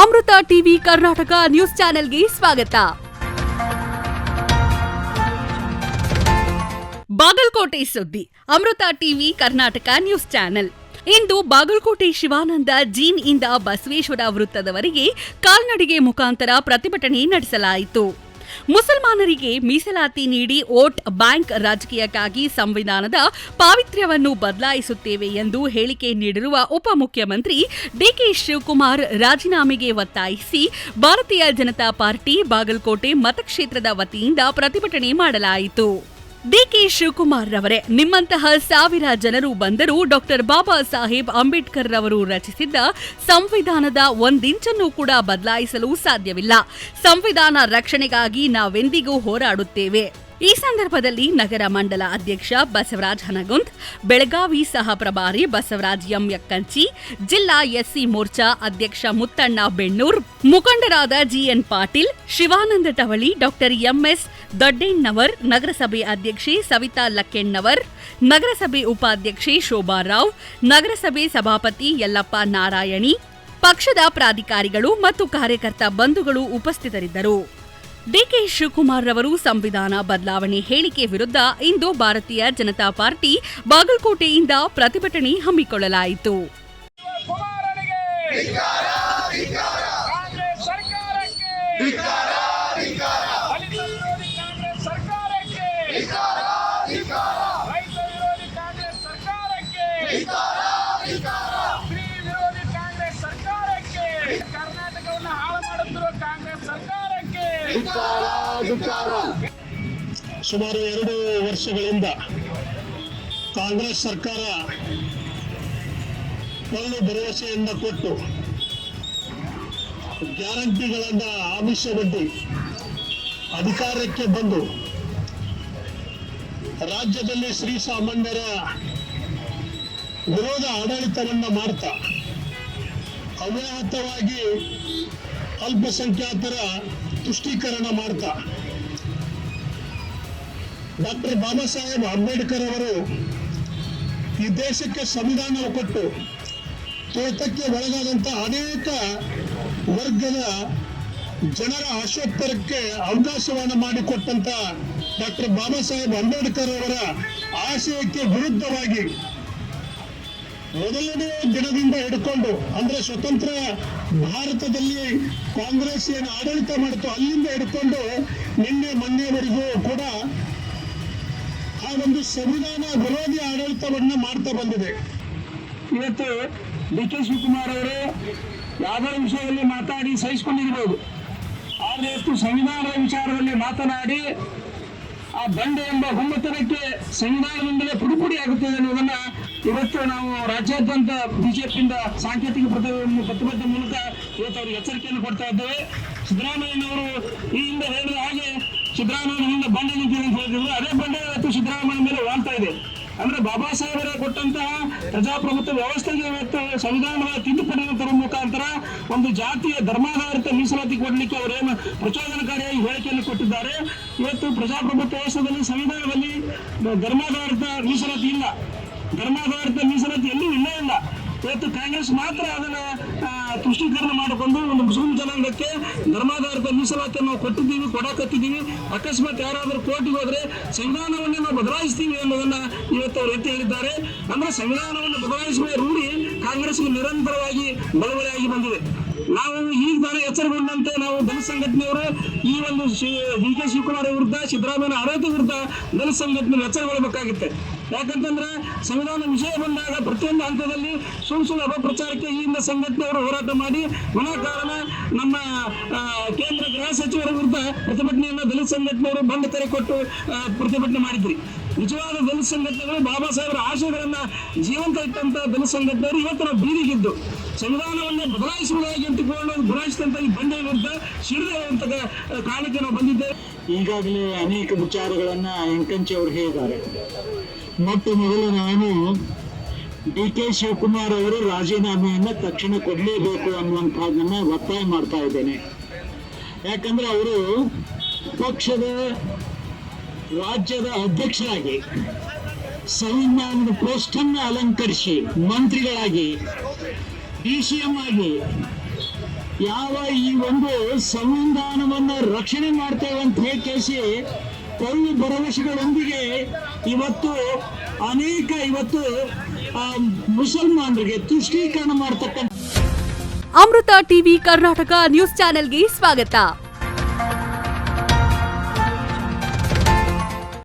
ಅಮೃತ TV Karnataka news ಚಾನೆಲ್ಗೆ ಸ್ವಾಗತ. ಬಾಗಲಕೋಟೆ ಸುದ್ದಿ ಅಮೃತ ಟಿವಿ ಕರ್ನಾಟಕ ನ್ಯೂಸ್ ಚಾನೆಲ್. ಇಂದು ಬಾಗಲಕೋಟೆ ಶಿವಾನಂದ ಜೀನ್ ಇಂದ ಬಸವೇಶ್ವರ ವೃತ್ತದವರೆಗೆ ಕಾಲ್ನಡಿಗೆ ಮುಖಾಂತರ ಪ್ರತಿಭಟನೆ ನಡೆಸಲಾಯಿತು. ಮುಸಲ್ಮಾನರಿಗೆ ಮೀಸಲಾತಿ ನೀಡಿ ವೋಟ್ ಬ್ಯಾಂಕ್ ರಾಜಕೀಯಕ್ಕಾಗಿ ಸಂವಿಧಾನದ ಪಾವಿತ್ರ್ಯವನ್ನು ಬದಲಾಯಿಸುತ್ತೇವೆ ಎಂದು ಹೇಳಿಕೆ ನೀಡಿರುವ ಉಪಮುಖ್ಯಮಂತ್ರಿ ಡಿಕೆ ಶಿವಕುಮಾರ್ ರಾಜೀನಾಮೆಗೆ ಒತ್ತಾಯಿಸಿ ಭಾರತೀಯ ಜನತಾ ಪಾರ್ಟಿ ಬಾಗಲಕೋಟೆ ಮತಕ್ಷೇತ್ರದ ವತಿಯಿಂದ ಪ್ರತಿಭಟನೆ ಮಾಡಲಾಯಿತು. ಡಿಕೆ ಶಿವಕುಮಾರ್ ರವರೇ, ನಿಮ್ಮಂತಹ ಸಾವಿರ ಜನರು ಬಂದರೂ ಡಾಕ್ಟರ್ ಬಾಬಾ ಸಾಹೇಬ್ ಅಂಬೇಡ್ಕರ್ ರವರು ರಚಿಸಿದ್ದ ಸಂವಿಧಾನದ ಒಂದಿಂಚನ್ನು ಕೂಡ ಬದಲಾಯಿಸಲು ಸಾಧ್ಯವಿಲ್ಲ. ಸಂವಿಧಾನ ರಕ್ಷಣೆಗಾಗಿ ನಾವೆಂದಿಗೂ ಹೋರಾಡುತ್ತೇವೆ. ಈ ಸಂದರ್ಭದಲ್ಲಿ ನಗರ ಮಂಡಲ ಅಧ್ಯಕ್ಷ ಬಸವರಾಜ್ ಹನಗುಂದ್, ಬೆಳಗಾವಿ ಸಹ ಪ್ರಭಾರಿ ಬಸವರಾಜ್ ಎಂ ಯಕ್ಕಂಚಿ, ಜಿಲ್ಲಾ ಎಸ್ಸಿ ಮೋರ್ಚಾ ಅಧ್ಯಕ್ಷ ಮುತ್ತಣ್ಣ ಬೆಣ್ಣೂರ್, ಮುಖಂಡರಾದ G N Patil, Shivananda Tavali, doctor M S Doddannavar, ನಗರಸಭೆ ಅಧ್ಯಕ್ಷೆ ಸವಿತಾ ಲಕ್ಕೆಣ್ಣವರ್, ನಗರಸಭೆ ಉಪಾಧ್ಯಕ್ಷೆ ಶೋಭಾ ರಾವ್, ನಗರಸಭೆ ಸಭಾಪತಿ ಯಲ್ಲಪ್ಪ ನಾರಾಯಣಿ, ಪಕ್ಷದ ಪ್ರಾಧಿಕಾರಿಗಳು ಮತ್ತು ಕಾರ್ಯಕರ್ತ ಬಂಧುಗಳು ಉಪಸ್ಥಿತರಿದ್ದರು. ಡಿಕೆ ಶಿವಕುಮಾರ್ ರವರು ಸಂವಿಧಾನ ಬದಲಾವಣೆ ಹೇಳಿಕೆ ವಿರುದ್ಧ ಇಂದು ಭಾರತೀಯ ಜನತಾ ಪಾರ್ಟಿ ಬಾಗಲಕೋಟೆಯಿಂದ ಪ್ರತಿಭಟನೆ ಹಮ್ಮಿಕೊಳ್ಳಲಾಯಿತು. ಸುಮಾರು 2 ವರ್ಷಗಳಿಂದ ಕಾಂಗ್ರೆಸ್ ಸರ್ಕಾರ ಒಳ್ಳೆ ಭರವಸೆಯಿಂದ ಕೊಟ್ಟು ಗ್ಯಾರಂಟಿಗಳನ್ನು ಆಮಿಷವೊಡ್ಡಿ ಅಧಿಕಾರಕ್ಕೆ ಬಂದು ರಾಜ್ಯದಲ್ಲಿ ಶ್ರೀಸಾಮಾನ್ಯರ ವಿರೋಧ ಆಡಳಿತವನ್ನು ಮಾಡ್ತಾ ಅವ್ಯಾಹತವಾಗಿ ಅಲ್ಪಸಂಖ್ಯಾತರ ತುಷ್ಟೀಕರಣ ಮಾಡ್ತಾ ಡಾಕ್ಟರ್ ಬಾಬಾ ಸಾಹೇಬ್ ಅಂಬೇಡ್ಕರ್ ಅವರು ಈ ದೇಶಕ್ಕೆ ಸಂವಿಧಾನ ಕೊಟ್ಟು ತುಳಿತಕ್ಕೆ ಒಳಗಾದಂಥ ಅನೇಕ ವರ್ಗದ ಜನರ ಆಶೋತ್ತರಕ್ಕೆ ಅವಕಾಶವನ್ನು ಮಾಡಿಕೊಟ್ಟಂತ ಡಾಕ್ಟರ್ ಬಾಬಾ ಸಾಹೇಬ್ ಅಂಬೇಡ್ಕರ್ ಅವರ ಆಶಯಕ್ಕೆ ವಿರುದ್ಧವಾಗಿ ಮೊದಲನೇ ದಿನದಿಂದ ಹಿಡ್ಕೊಂಡು ಅಂದ್ರೆ ಸ್ವತಂತ್ರ ಭಾರತದಲ್ಲಿ ಕಾಂಗ್ರೆಸ್ ಏನು ಆಡಳಿತ ಮಾಡಿತು ಅಲ್ಲಿಂದ ಹಿಡ್ಕೊಂಡು ನಿನ್ನೆ ಮೊನ್ನೆವರೆಗೂ ಕೂಡ ಆ ಒಂದು ಸಂವಿಧಾನ ವಿರೋಧಿ ಆಡಳಿತವನ್ನ ಮಾಡ್ತಾ ಬಂದಿದೆ. ಇವತ್ತು ಡಿಕೆ ಶಿವಕುಮಾರ್ ಅವರು ಯಾವುದೋ ವಿಷಯದಲ್ಲಿ ಮಾತಾಡಿ ಸಹಿಸಿಕೊಂಡಿರ್ಬೋದು, ಆದರೆ ಇವತ್ತು ಸಂವಿಧಾನದ ವಿಚಾರದಲ್ಲಿ ಮಾತನಾಡಿ ಆ ಬಂಡೆ ಎಂಬ ಹುಮ್ಮತನಕ್ಕೆ ಸಂವಿಧಾನದಿಂದಲೇ ಪುಡಿಪುಡಿ ಆಗುತ್ತದೆ ಅನ್ನೋದನ್ನ ಇವತ್ತು ನಾವು ರಾಜ್ಯಾದ್ಯಂತ ಬಿಜೆಪಿಯಿಂದ ಸಾಂಕೇತಿಕ ಪ್ರತಿಭಟನೆ ಮೂಲಕ ಇವತ್ತು ಅವರಿಗೆ ಎಚ್ಚರಿಕೆಯನ್ನು ಕೊಡ್ತಾ ಇದ್ದೇವೆ. ಸಿದ್ದರಾಮಯ್ಯನವರು ಈ ಹಿಂದೆ ಹೇಳಿದ ಹಾಗೆ ಸಿದ್ದರಾಮಯ್ಯನಿಂದ ಬಂಡೆ ನಿಂತಿದೆ ಅಂತ ಹೇಳಿದ್ರು, ಅದೇ ಬಂಡೆ ಇವತ್ತು ಸಿದ್ದರಾಮಯ್ಯ ಮೇಲೆ ವಾಳ್ತಾ ಇದೆ. ಅಂದ್ರೆ ಬಾಬಾ ಸಾಹೇಬರ ಕೊಟ್ಟಂತಹ ಪ್ರಜಾಪ್ರಭುತ್ವ ವ್ಯವಸ್ಥೆಗೆ ಇವತ್ತು ಸಂವಿಧಾನದ ತಿದ್ದುಪಡಿಯನ್ನು ತರುವ ಮುಖಾಂತರ ಒಂದು ಜಾತಿಯ ಧರ್ಮಾಧಾರಿತ ಮೀಸಲಾತಿ ಕೊಡಲಿಕ್ಕೆ ಅವರೇನು ಪ್ರಚೋದನಕಾರಿಯಾಗಿ ಹೇಳಿಕೆಯನ್ನು ಕೊಟ್ಟಿದ್ದಾರೆ. ಇವತ್ತು ಪ್ರಜಾಪ್ರಭುತ್ವ ವ್ಯವಸ್ಥೆಯಲ್ಲಿ ಸಂವಿಧಾನದಲ್ಲಿ ಧರ್ಮಾಧಾರಿತ ಮೀಸಲಾತಿ ಇಲ್ಲ, ಧರ್ಮಾಧಾರಿತ ಮೀಸಲಾತಿ ಎಲ್ಲೂ ಇಲ್ಲ. ಇವತ್ತು ಕಾಂಗ್ರೆಸ್ ಮಾತ್ರ ಅದನ್ನ ತುಷ್ಟೀಕರಣ ಮಾಡಿಕೊಂಡು ಒಂದು ಮುಸ್ಲಿಂ ಜನಾಂಗಕ್ಕೆ ಧರ್ಮಾಧಾರಿತ ಮೀಸಲಾತಿಯನ್ನು ನಾವು ಕೊಟ್ಟಿದ್ದೀವಿ, ಕೊಡಕತ್ತಿದ್ದೀವಿ. ಅಕಸ್ಮಾತ್ ಯಾರಾದರೂ ಕೋರ್ಟಿಗೆ ಹೋದ್ರೆ ಸಂವಿಧಾನವನ್ನೇ ನಾವು ಬದಲಾಯಿಸ್ತೀವಿ ಅನ್ನೋದನ್ನ ಇವತ್ತು ಅವರು ಎತ್ತಿ ಹೇಳಿದ್ದಾರೆ. ಅಂದ್ರೆ ಸಂವಿಧಾನವನ್ನು ಬದಲಾಯಿಸುವ ರೂಢಿ ಕಾಂಗ್ರೆಸ್ಗೆ ನಿರಂತರವಾಗಿ ಬಲವಲೆಯಾಗಿ ಬಂದಿದೆ. ನಾವು ಈಗ ತಾನೇ ಎಚ್ಚರಗೊಂಡಂತೆ ನಾವು ದಲಿತ ಸಂಘಟನೆಯವರು ಈ ಒಂದು ಡಿಕೆ ಶಿವಕುಮಾರ್ ವಿರುದ್ಧ, ಸಿದ್ದರಾಮಯ್ಯ ಆಡಳಿತ ವಿರುದ್ಧ ದಲಿತ ಸಂಘಟನೆ ಎಚ್ಚರಗೊಳ್ಳಬೇಕಾಗುತ್ತೆ. ಯಾಕಂತಂದ್ರೆ ಸಂವಿಧಾನ ವಿಷಯ ಬಂದಾಗ ಪ್ರತಿಯೊಂದು ಹಂತದಲ್ಲಿ ಸುಳ್ಳು ಅಪಪ್ರಚಾರಕ್ಕೆ ಈ ಸಂಘಟನೆಯವರು ಹೋರಾಟ ಮಾಡಿ ವಿನಾಕಾರಣ ನಮ್ಮ ಕೇಂದ್ರ ಗೃಹ ಸಚಿವರ ವಿರುದ್ಧ ಪ್ರತಿಭಟನೆಯನ್ನು ದಲಿತ ಸಂಘಟನೆಯವರು ಬಂದ್ ಕರೆ ಕೊಟ್ಟು ಪ್ರತಿಭಟನೆ ಮಾಡಿದ್ರಿ. ನಿಜವಾದ ದಲಿತ ಸಂಘಟನೆಗಳು ಬಾಬಾ ಸಾಹೇಬರ ಆಶಯಗಳನ್ನ ಜೀವಂತ ಇಟ್ಟಂತ ದಲಿತ ಸಂಘಟನೆಯವರು ಇವತ್ತು ನಾವು ಬೀದಿಗಿದ್ದು ಸಂವಿಧಾನವನ್ನೇ ಬದಲಾಯಿಸುವುದಾಗಿ ಅಂತಿಕೊಂಡು ಗುರಾಯಿಸಿದಂತ ಈ ಬಂಡೆ ವಿರುದ್ಧ ಸಿಡಿದಂತ ಕಾರಣಕ್ಕೆ ನಾವು ಬಂದಿದ್ದೇವೆ. ಈಗಾಗಲೇ ಅನೇಕ ವಿಚಾರಗಳನ್ನ ಎಂಕಂಚಿ ಅವರು ಹೇಳಿದ್ದಾರೆ. ಮೊಟ್ಟ ಮೊದಲು ನಾನು ಡಿಕೆ ಶಿವಕುಮಾರ್ ಅವರು ರಾಜೀನಾಮೆಯನ್ನು ತಕ್ಷಣ ಕೊಡಲೇಬೇಕು ಅನ್ನುವಂಥದ್ದನ್ನ ಒತ್ತಾಯ ಮಾಡ್ತಾ ಇದ್ದೇನೆ. ಯಾಕಂದ್ರೆ ಅವರು ಪಕ್ಷದ ರಾಜ್ಯದ ಅಧ್ಯಕ್ಷರಾಗಿ ಸಂವಿಧಾನದ ಪೋಸ್ಟನ್ನು ಅಲಂಕರಿಸಿ ಮಂತ್ರಿಗಳಾಗಿ DCM ಆಗಿ ಯಾವ ಈ ಒಂದು ಸಂವಿಧಾನವನ್ನ ರಕ್ಷಣೆ ಮಾಡ್ತೇವೆ ಅಂತ ಹೇಳಿ ಕೊಳ್ಳು ಭರವಸೆಗಳೊಂದಿಗೆ ಇವತ್ತು ಅನೇಕ ಮುಸಲ್ಮಾನರಿಗೆ ತುಷ್ಟೀಕರಣ ಮಾಡ್ತಕ್ಕಂಥ ಅಮೃತ ಟಿವಿ ಕರ್ನಾಟಕ ನ್ಯೂಸ್ ಚಾನೆಲ್ಗೆ ಸ್ವಾಗತ.